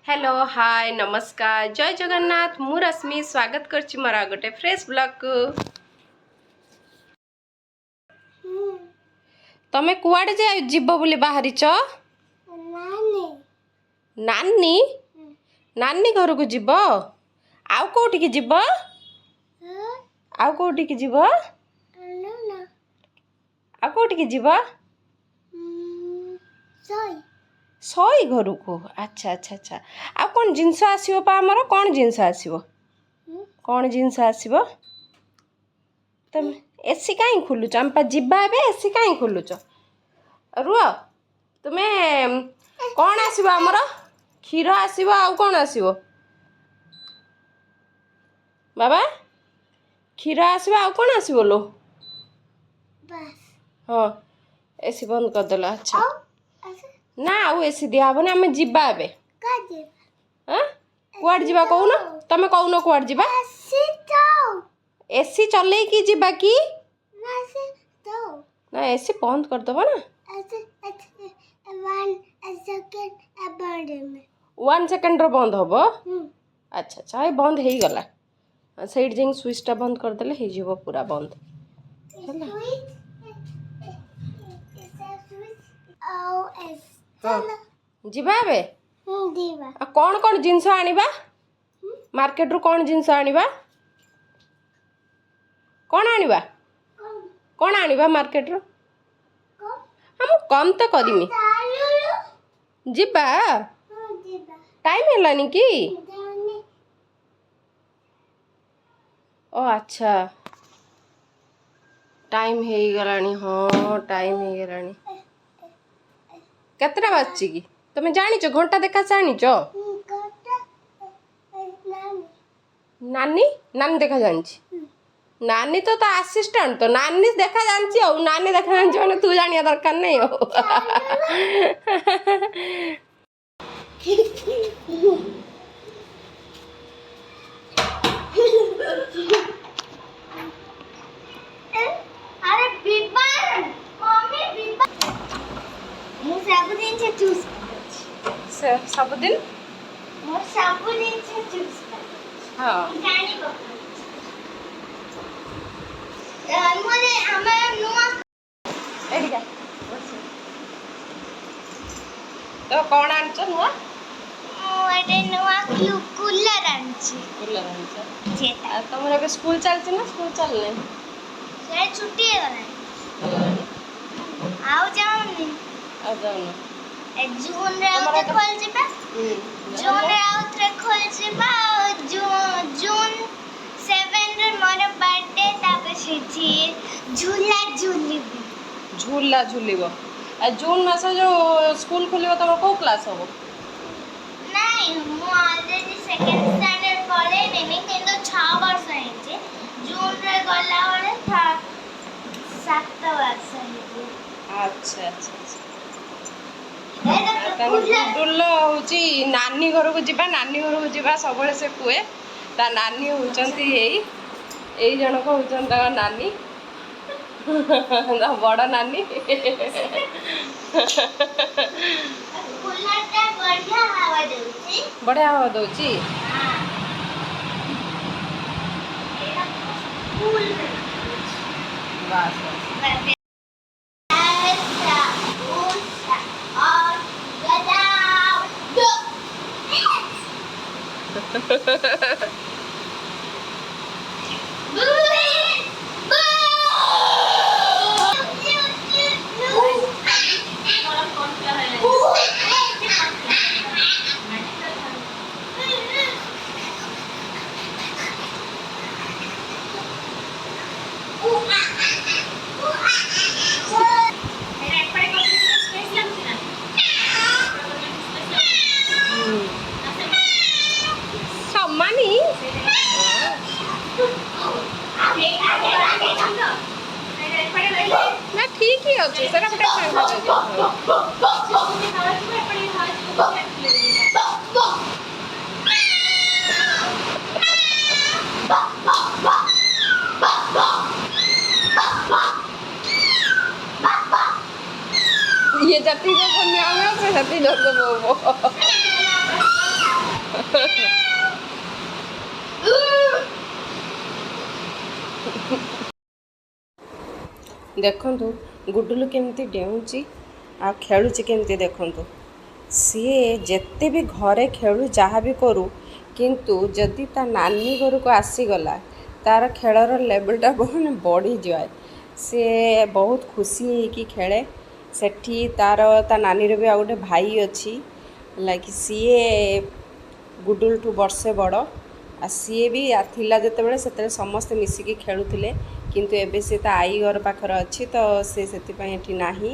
Hello hi नमस्कार जय जगन्नाथ मु रश्मि स्वागत करछि मोरा गोटे फ्रेश ब्लॉग को। तमे कुआडे जाय जिब्बो बोली बाहरी छ? नानी नानी घर को जिब्बो? आउ कोठी की जिब्बो? आउ कोठी की जिब्बो? आउ कोठी की जिब्बो? सई घर को। अच्छा अच्छा अच्छा। आ कौन जिनस आसीबो पा हमर कौन जिनस आसीबो? कौन जिनस आसीबो? तुम एसी काई खुलुच हम पा जिब्बा बे एसी काई खुलुच? रुआ तुम्हें कौन आसीबो हमर? क्षीर आसीबो आउ कौन आसीबो? बाबा क्षीर आसीबो आउ कौन आसीबो लो? बस हां एसी बंद कर देला। अच्छा ना आउ एसी दिया हबो ना हमें जिब्बा बे का जिब्बा हां कुआड जिबा कहू न तमे कहू न कुआड जिबा एसी चले की जिबा की ना एसी बंद कर दबो ना 1 सेकंड रो बंद हबो। अच्छा अच्छा ये बंद हे गला साइड जिंग स्विच टा बंद कर देले हे जीवो पूरा बंद हैला जिबा बे आ कौन कौन जिनस आनिबा मार्केट रू कौन जिनस आनिबा कौन आनिबा कौन आनिबा मार्केट रू हम कम तो करिमी जिबा टाइम हेलानी की ओ अच्छा टाइम हे गलानी हां टाइम हे गलानी केतरा बाजची की तमे जानी छ घंटा देखा जानी छ नानी नानी देखा जानी छ नानी तो असिस्टेंट तो नानी देखा जानी छ नानी देखा जानी छ तू जानिया दरकार नहीं हो अरे बिबान मम्मी बिबान मु सबदिन से चूस सबदिन मु सबदिन से चूस हां जानी को मोने हमें नुआ एडिका तो कौन आनछ नुआ मोरे नुआ कूलर आनछि जेता तमरा के स्कूल चलछ ना स्कूल चलने से छुट्टी है गला आओ जाओ ना जून रे आउते खोल जिबा जून रे आउते खोल जिबा जून 7 रे मोर बर्थडे तापर सिथि झूला झूलिबो आ जून मास जो स्कूल खुलिबो तमर को क्लास होबो नहीं मु ऑलरेडी सेकंड स्टैंडर्ड पढ़े नहीं किंतु 6 वर्ष है जून रे गला वाले था 7 वर्ष है। अच्छा अच्छा गुडुल्लो होची नानी घर को जिबा सबले से कुए ता नानी होचंती एई जण को होचन ता नानी ता बड़ नानी कूलर ता बढ़िया हवा दउची हां एटा कूल बस सम्मानी ना ठीक ही अच्छे सर अपने ये जति जो कन्या में से जति जो बोबो ଦେଖନ୍ତୁ ଗୁଡୁଲୁ କେମିତି ଡେଉଁଛି ଆଉ ଖେଳୁଛି କେମିତି ଦେଖନ୍ତୁ। ସିଏ ଯେତେ ବି ଘରେ ଖେଳୁ ଯାହା ବି କରୁ କିନ୍ତୁ ଯଦି ତା ନାନୀ ଘରକୁ ଆସିଗଲା ତାର ଖେଳର ଲେବଲ୍ଟା ବଢ଼ିଯାଏ। ସିଏ ବହୁତ ଖୁସି ହେଇକି ଖେଳେ। ସେଠି ତା ନାନୀର ବି ଆଉ ଗୋଟେ ଭାଇ ଅଛି ହେଲାକି ସିଏ ଗୁଡୁଲଠୁ ବର୍ଷେ ବଡ଼। ଆଉ ସିଏ ବି ଥିଲା ଯେତେବେଳେ ସେତେବେଳେ ସମସ୍ତେ ମିଶିକି ଖେଳୁଥିଲେ କିନ୍ତୁ ଏବେ ସେ ତା ଆଈ ଘର ପାଖରେ ଅଛି ତ ସେ ସେଥିପାଇଁ ଏଠି ନାହିଁ।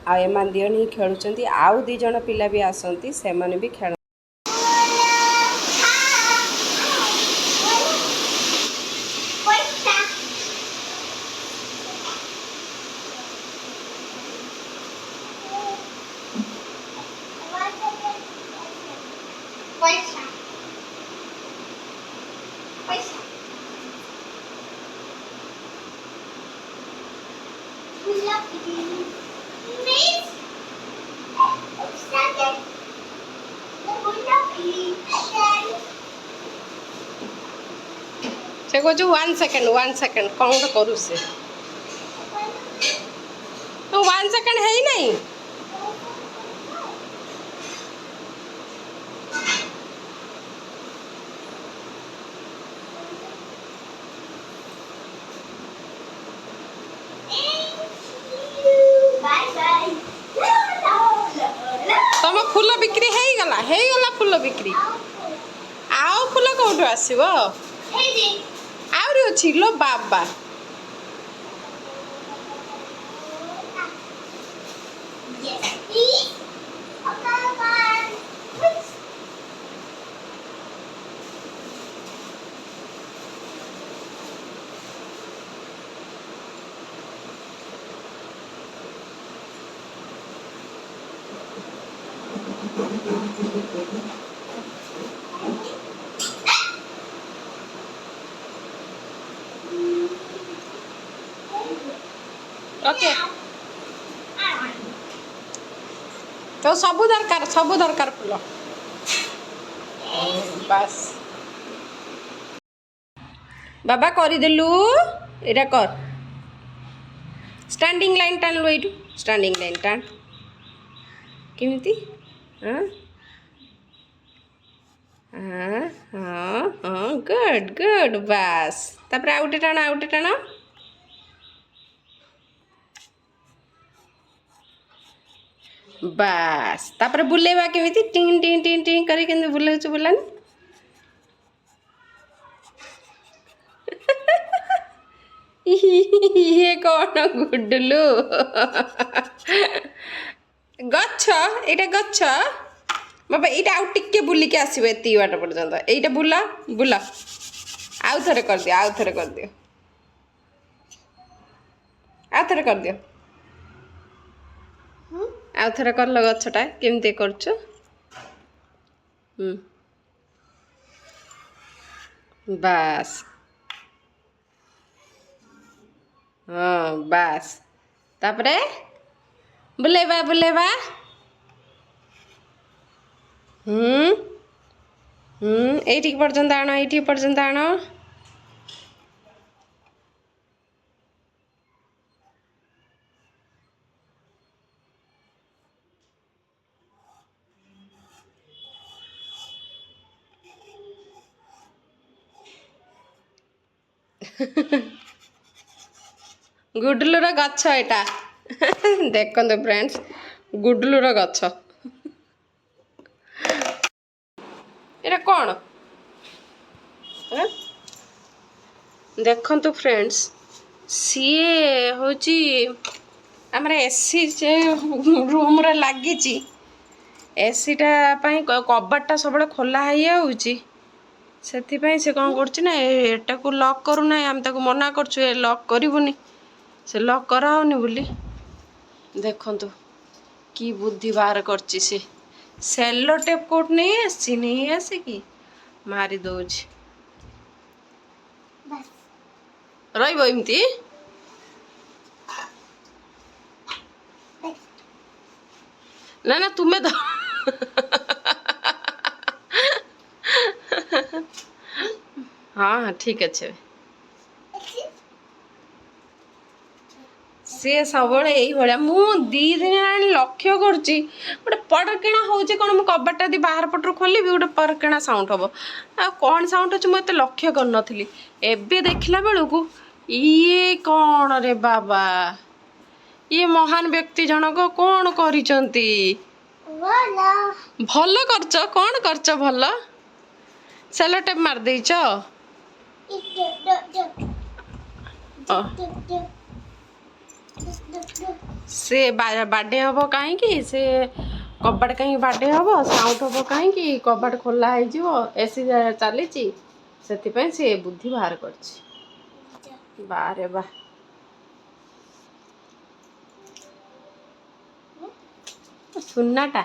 ଆଉ ଏମାନେ ଦୁଇ ଜଣ ହିଁ ଖେଳୁଛନ୍ତି। ଆଉ 2 ଜଣ ପିଲା ବି ଆସନ୍ତି ସେମାନେ ବି ଖେଳନ୍ତି। ସେ କହୁଛୁ 1 ସେକେଣ୍ଡ କ'ଣ ଗୋଟେ କରୁ ସେ 1 ସେକେଣ୍ଡ ହେଇନାହିଁ। ତମ ଫୁଲ ବିକ୍ରି ହେଇଗଲା ଫୁଲ ବିକ୍ରି। ଆଉ ଫୁଲ କୋଉଠୁ ଆସିବ? ଆହୁରି ଅଛି ଲୋ ବାବା। ଓକେ ତ ସବୁ ଦରକାର ଫୁଲ ବାସ୍ ବାବା କରିଦେଲୁ। ଏଇଟା କର ଷ୍ଟାଣ୍ଡିଂ ଲାଇନ୍ ଟାଣିଲୁ ଏଇଠୁ ଷ୍ଟାଣ୍ଡିଂ ଲାଇନ୍ ଟାଣ କେମିତି ହଁ ଗୁଡ୍ ବାସ୍। ତାପରେ ଆଉ ଗୋଟେ ଟାଣ ବାସ୍। ତାପରେ ବୁଲେଇବା କେମିତି ଟିଂ ଟିଂ ଟିଂ ଟିଂ କରି କେମିତି ବୁଲଉଛୁ ବୁଲାନି। ଇଏ କ'ଣ ଗୁଡୁଲୁ ଗଛ ଏଇଟା ଗଛ ବାବା ଏଇଟା ଆଉ ଟିକେ ବୁଲିକି ଆସିବ ଏତିକି ବାଟ ପର୍ଯ୍ୟନ୍ତ। ଏଇଟା ବୁଲ ଆଉ ଥରେ କରିଦିଅ ଆଉ ଥରେ କରିଦିଅ ଆଉ ଥରେ କଲ ଗଛଟା କେମିତି କରୁଛୁ। ବାସ୍ ହଁ ବାସ୍। ତାପରେ ବୁଲେଇବା ଏଇଠିକି ପର୍ଯ୍ୟନ୍ତ ଆଣ ଗୁଡୁଲୁର ଗଛ ଏଇଟା ଦେଖନ୍ତୁ ଫ୍ରେଣ୍ଡସ୍ ଗୁଡୁଲୁର ଗଛ ଏଇଟା କ'ଣ ଦେଖନ୍ତୁ ଫ୍ରେଣ୍ଡସ୍ ସିଏ ହେଉଛି ଆମର ଏସି ଯେ ରୁମ୍ରେ ଲାଗିଛି ଏସିଟା ପାଇଁ କବାଟଟା ସବୁବେଳେ ଖୋଲା ହେଇଯାଉଛି। ସେଥିପାଇଁ ସେ କ'ଣ କରୁଛି ନା ଏଟାକୁ ଲକ୍ କରୁନାହିଁ। ଆମେ ତାକୁ ମନା କରୁଛୁ ଏ ଲକ୍ କରିବୁନି ସେ ଲକ୍ କରାହେଉନି ବୋଲି। ଦେଖନ୍ତୁ କି ବୁଦ୍ଧି ବାହାର କରିଛି ସେ ସେଲୋ ଟେପ୍ କୋଉଠୁ ନେଇ ଆସିକି ମାରି ଦଉଛି। ରହିବ ଏମିତି ନା ତୁମେ ହଁ ଠିକ୍ ଅଛି। सी सबले यही मु 2 दिन हेलाणी लक्ष्य करुच्ची गोटे पड़किणा होची कौन मु कबाटा दी बाहर पटरू खोली गोटे पड़किणा साउंड हम आ कौन साउंड होची मु लक्ष्य कर नथिली एबे देखला बेलू ये कौन रे बाबा ये महान व्यक्ति जनक कौन करिचंती भल करच कौन करच भल सेलो टेप मार देइच से बाडे हम कहीं से कबाड़ कहीं बाडे हम साउंड हम कहीं कबाड़ खोला हो एसी चली से बुद्धि बाहर कर बारे बा सुन्नाटा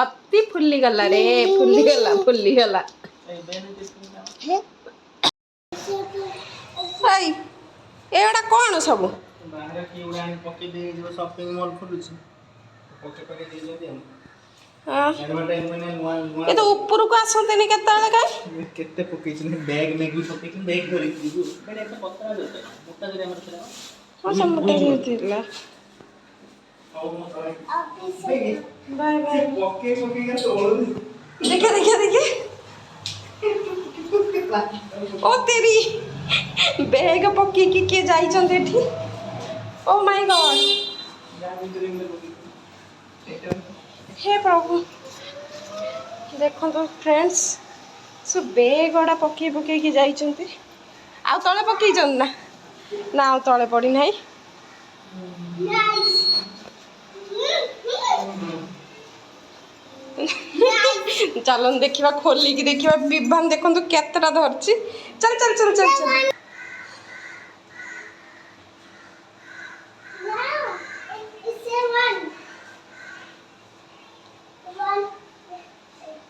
अति फुलीगला रे फुलीगला एटा कौन सब बाहर की उड़ान पके दे जो शॉपिंग मॉल खुलुची पके पके दे जदी हम एडवर्टाइजमेंट नुआ ये तो ऊपर को आसंतनी केतले काई केते पके छिन बैग में भी पके छिन बैग धरि दीबु मैंने एक पत्रा जोते मोटा जरे हमर छला हां समते दिला बाय बाय पके पके का तोड़ देखे ओ तेरी बैग पके के जाई चंदे ठी ओ माय गॉड हे प्रभु देखो तो फ्रेंड्स सो बैग गुड़ा पके के जाई चंते आ तळे पके चन ना आ तळे पड़ी नाही चलन देखा खोल की देखा विभान देखो केतटा धरची चल चल चल चल चल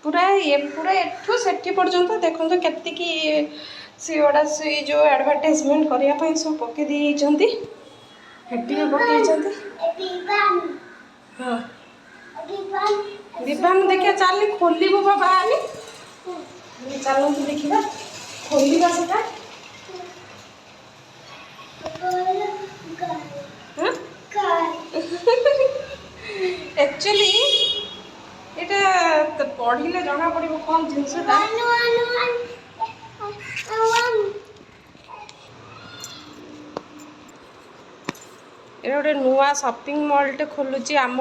पूरा एठू सेठी पर्यंत देखो केतिकी सी गुड़ा सी जो एडवर्टाइजमेंट करने सब पके देती हाँ विभान देखिए चल खोल बाबा चलते देखा खोलवा सेटा एक्चुअली ये पढ़ले जना पड़ कौन जिनसटा ये गोटे नुआ शॉपिंग मॉलटे खोलुची आम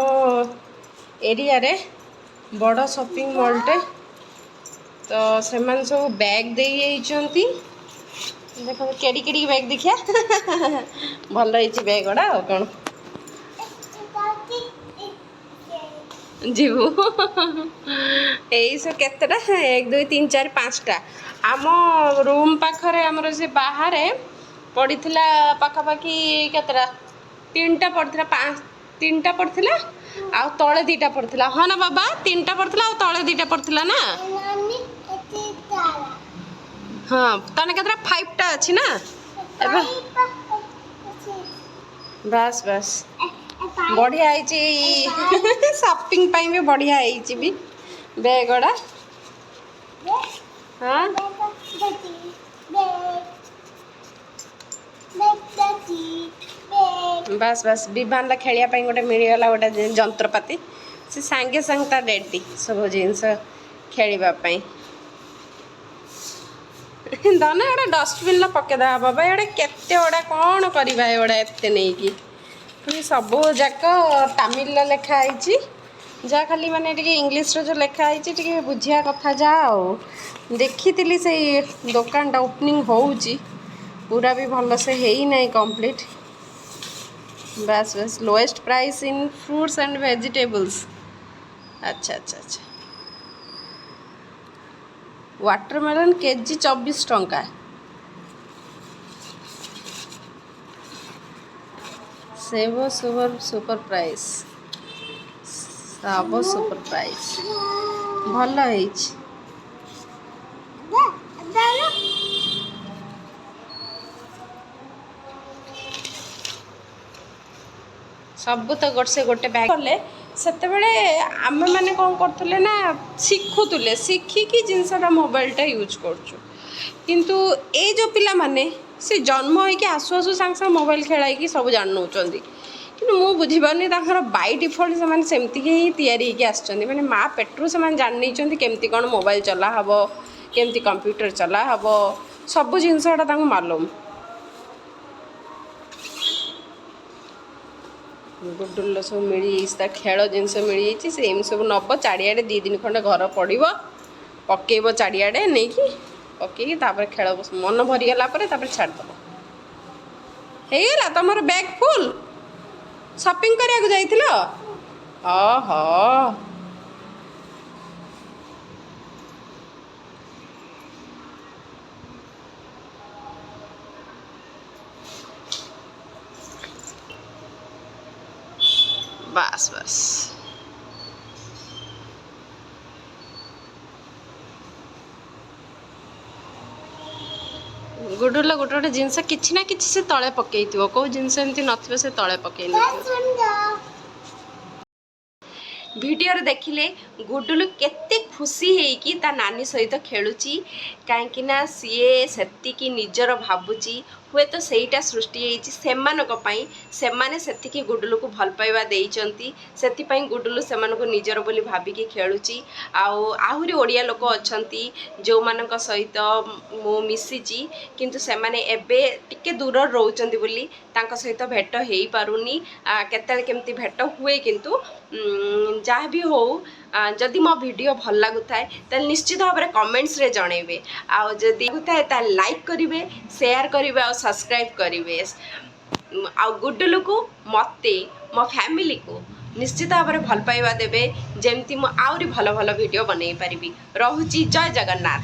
एरिया रे बड़ शॉपिंग मॉलटे तो से सब बैग दे देखो केड़ी केड़ी बैग देखिया भल होइछि बैग गुड़ा आ कौन जीवु यही सब केतटा 1 2 3 4 5टा आम रूम पाखरे आमर से बाहर पड़ी पाखापाखि केतटा 3टा पड़ता 3टा पड़ता आ तले 2टा पड़ता हाँ ना बाबा 3टा पड़ता आ तले 2टा पड़ता ना हाँ ताने केतरा 5टा अच्छी ना बस बस बढ़िया शॉपिंग पाई भी बढ़िया भी बैग गुड़ा हाँ बस बस विभान खेलिया गोटे मिलगला गोटे जंत्रपाति से सांगे सांगे ता रेडी सब जिनस खेलवाई दना गोटे डस्टबिन पकेदा बाबा ये केते गुड़ा कौन करवा एगुड़ा एत नहीं कि सब जाक तमिल लिखाई जहाँ खाली माने इंग्लिश जो लिखाई टे बुझिया कथा जा देखी से दुकान ओपनिंग होउची पूरा भी भल से है नहीं कंप्लीट बस बस lowest price in fruits and vegetables अच्छा अच्छा अच्छा वाटरमेलन केजी 24 टंका सेब सुपर प्राइस सब सुपर प्राइस भल है सब तो गोटे बैग कले सेते आम मैंने कौन करते ना शिखुले शिखिकी जिनसा मोबाइलटा यूज करछु किंतु ए जो पिला माने ସେ ଜନ୍ମ ହେଇକି ଆସୁ ଆସୁ ସାଙ୍ଗେ ସାଙ୍ଗେ ମୋବାଇଲ ଖେଳାଇକି ସବୁ ଜାଣି ନେଉଛନ୍ତି। କିନ୍ତୁ ମୁଁ ବୁଝିପାରୁନି ତାଙ୍କର ବାଇ ଡିଫଲ୍ଟ ସେମାନେ ସେମିତିକି ହିଁ ତିଆରି ହେଇକି ଆସିଛନ୍ତି। ମାନେ ମା ପେଟରୁ ସେମାନେ ଜାଣି ନେଇଛନ୍ତି କେମିତି କ'ଣ ମୋବାଇଲ ଚଲା ହେବ, କେମିତି କମ୍ପ୍ୟୁଟର ଚଲା ହେବ, ସବୁ ଜିନିଷଟା ତାଙ୍କୁ ମାଲୁମ। ଗୁଡୁଲ ସବୁ ମିଳିଯାଇଛି, ତା ଖେଳ ଜିନିଷ ମିଳିଯାଇଛି। ସେ ଏମିତି ସବୁ ନେବ ଚାରିଆଡ଼େ 2 ଦିନ ଖଣ୍ଡେ ଘର ପଡ଼ିବ, ପକେଇବ ଚାରିଆଡ଼େ ନେଇକି ପକେଇକି ତାପରେ ଖେଳ ମନ ଭରିଗଲା ପରେ ତାପରେ ଛାଡ଼ିଦେବ। ହେଇଗଲା ତମର ବ୍ୟାଗ୍ ଫୁଲ୍? ସପିଂ କରିବାକୁ ଯାଇଥିଲ? ଓହୋ ବାସ୍ ବାସ୍। ଗୁଡୁଲ ଗୋଟେ ଗୋଟେ ଜିନିଷ କିଛି ନା କିଛି ସେ ତଳେ ପକେଇଥିବ, କୋଉ ଜିନିଷ ଏମିତି ନଥିବ ସେ ତଳେ ପକେଇ ନଥିବ। ଭିଡ଼ିଓରେ ଦେଖିଲେ ଗୁଡୁଲୁ କେତେ ଖୁସି ହେଇକି ତା ନାନୀ ସହିତ ଖେଳୁଛି, କାହିଁକି ନା ସିଏ ସେତିକି ନିଜର ଭାବୁଛି। ହୁଏତ ସେଇଟା ସୃଷ୍ଟି ହେଇଛି ସେମାନଙ୍କ ପାଇଁ, ସେମାନେ ସେତିକି ଗୁଡୁଲୁକୁ ଭଲ ପାଇବା ଦେଇଛନ୍ତି, ସେଥିପାଇଁ ଗୁଡୁଲୁ ସେମାନଙ୍କୁ ନିଜର ବୋଲି ଭାବିକି ଖେଳୁଛି। ଆଉ ଆହୁରି ଓଡ଼ିଆ ଲୋକ ଅଛନ୍ତି ଯେଉଁମାନଙ୍କ ସହିତ ମୁଁ ମିଶିଛି, କିନ୍ତୁ ସେମାନେ ଏବେ ଟିକେ ଦୂରରେ ରହୁଛନ୍ତି ବୋଲି ତାଙ୍କ ସହିତ ଭେଟ ହେଇପାରୁନି। କେତେବେଳେ କେମିତି ଭେଟ ହୁଏ, କିନ୍ତୁ ଯାହା ବି ହଉ ଯଦି ମୋ ଭିଡ଼ିଓ ଭଲ ଲାଗୁଥାଏ ତାହେଲେ ନିଶ୍ଚିତ ଭାବରେ କମେଣ୍ଟସରେ ଜଣେଇବେ। ଆଉ ଯଦି ଲାଗୁଥାଏ ତାହେଲେ ଲାଇକ୍ କରିବେ, ସେୟାର କରିବେ ଆଉ ସବସ୍କ୍ରାଇବ୍ କରିବେ। ଆଉ ଗୁଡୁଲୁକୁ ମୋତେ ମୋ ଫ୍ୟାମିଲିକୁ ନିଶ୍ଚିତ ଭାବରେ ଭଲ ପାଇବା ଦେବେ, ଯେମିତି ମୁଁ ଆହୁରି ଭଲ ଭଲ ଭିଡ଼ିଓ ବନେଇ ପାରିବି। ରହୁଛି, ଜୟ ଜଗନ୍ନାଥ।